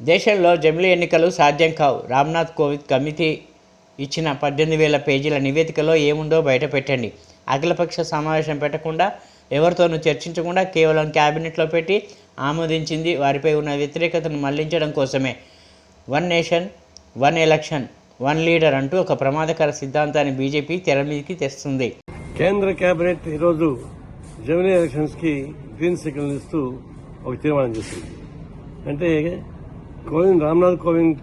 దేశంలో జమిలీ ఎన్నికలు సాధ్యం కావు. రామ్నాథ్ కోవింద్ కమిటీ ఇచ్చిన 18,000 పేజీల నివేదికలో ఏముందో బయటపెట్టండి. అఖిలపక్ష సమావేశం పెట్టకుండా, ఎవరితోనూ చర్చించకుండా కేవలం క్యాబినెట్లో పెట్టి ఆమోదించింది వారిపై ఉన్న వ్యతిరేకతను మళ్లించడం కోసమే. One nation, one election, one leader అంటూ ఒక ప్రమాదకర సిద్ధాంతాన్ని బీజేపీ తెర మీదకి తెస్తుంది. కేంద్ర కేబినెట్ ఈరోజు జమిలీ ఎలక్షన్స్ కి గ్రీన్ సిగ్నల్ ఇస్తూ ఒక తీర్మానం చేసింది. అంటే రామ్నాథ్ కోవింద్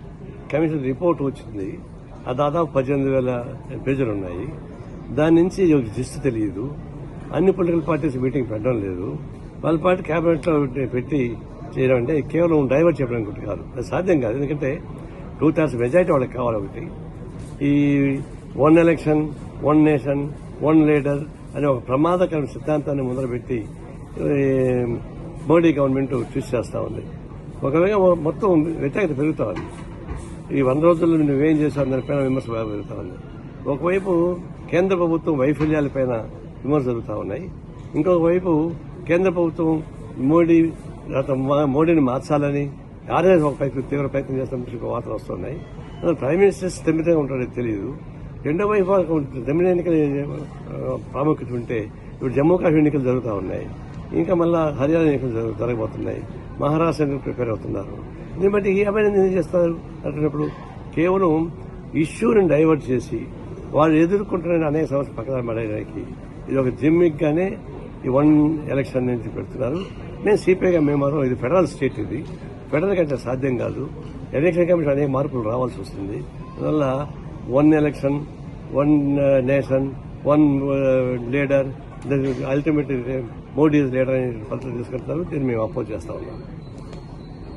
కమిషన్ రిపోర్ట్ వచ్చింది. ఆ దాదాపు 18,000 పేజీలు ఉన్నాయి. దాని నుంచి ఒక జిస్ట్ తెలియదు. అన్ని పొలిటికల్ పార్టీస్ మీటింగ్ పెట్టడం లేదు. వాళ్ళ పార్టీ కేబినెట్ లో పెట్టి చేయడం అంటే కేవలం డైవర్ట్ చెప్పడం కాదు, అది సాధ్యం కాదు. ఎందుకంటే 2/3 మెజారిటీ వాళ్ళకి కావాలి. ఒకటి ఈ one election, one nation, one leader అనే ఒక ప్రమాదకర సిద్ధాంతాన్ని మొదలుపెట్టి మోడీ గవర్నమెంట్ ట్విస్ట్ చేస్తా ఉంది. ఒకవేళ మొత్తం వ్యతిరేకత పెరుగుతా ఉంది. ఈ 100 రోజుల్లో నువ్వేం చేశావు దానిపైన విమర్శ పెరుగుతా ఉంది. ఒకవైపు కేంద్ర ప్రభుత్వం వైఫల్యాలపైన విమర్శ జరుగుతూ ఉన్నాయి. ఇంకొక వైపు కేంద్ర ప్రభుత్వం మోడీని మార్చాలని ఆర్ఎస్ ఒక తీవ్ర ప్రయత్నం చేస్తున్న వార్తలు వస్తున్నాయి. ప్రైమ్ మినిస్టర్ స్థిమితంగా ఉంటాడో తెలియదు. రెండో వైపు జమిలీ ఎన్నికల ప్రాముఖ్యత ఉంటే ఇప్పుడు జమ్మూ కాశ్మీర్ ఎన్నికలు జరుగుతూ ఉన్నాయి. ఇంకా మళ్ళా హర్యానా ఎన్నికలు జరగబోతున్నాయి. మహారాష్ట్ర ఎన్నికలు ప్రిపేర్ అవుతున్నారు. దీన్ని బట్టి ఈ అభివృద్ధి ఏం చేస్తారు అంటున్నప్పుడు కేవలం ఇష్యూని డైవర్ట్ చేసి వాళ్ళు ఎదుర్కొంటున్న అనేక సమస్యలు పక్కన పడడానికి ఇది ఒక జిమ్మిక్ గానే ఈ వన్ ఎలక్షన్ నుంచి పెడుతున్నారు. నేను సిపిఐగా మేము ఇది ఫెడరల్ స్టేట్, ఇది ఫెడరల్ కంటే సాధ్యం కాదు. ఎలక్షన్ కమిషన్ అనేక మార్పులు రావాల్సి వస్తుంది. అందువల్ల one election, one nation, one leader, ultimate Modi leader అనే ఫలితం తీసుకుంటున్నారు. దీన్ని మేము అపోజ్ చేస్తా ఉన్నాం.